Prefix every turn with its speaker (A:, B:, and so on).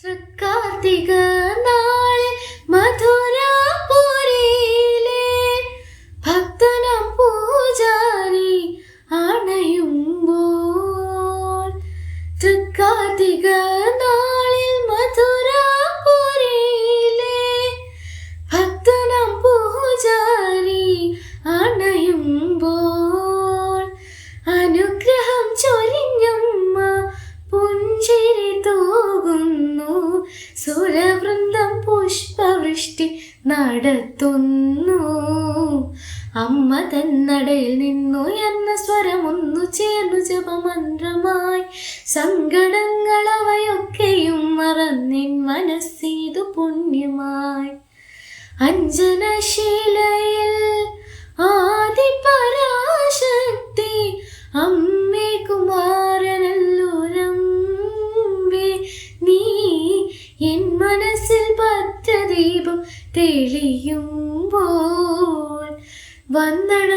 A: തൃക്കാർത്തിക നാളിൽ മധുരാപുരിയിലെ ഭക്തനാം പൂജാരി അണയുമ്പോൾ തൃക്കാർത്തിക നാളിൽ മധുരാപുരിയിലെ ഭക്തനാം പൂജാരി അണയുമ്പോൾ അനുഗ്രഹം ചൊരിഞ്ഞമ്മ പുഞ്ചിരി തൂകുന്നു സുരവൃന്ദം പുഷ്പവൃഷ്ടി നടത്തുന്നു അമ്മ തന്നടയിൽ നിന്നുയർന്ന സ്വരമൊന്നു ചേർന്നു ജപമന്ത്രമായി സങ്കടങ്ങൾ അവയൊക്കെയും മറന്നിൻ മനസ്സിതു പുണ്യമായി അഞ്ജനശീലയിൽ ആദിപരാശക്തി അമ്മേ കുമാരനല്ലുരമ്പേ നീ എൻ മനസ്സിൽ ഭദ്രദീപം തെളിയുമ്പോൾ വന്ദന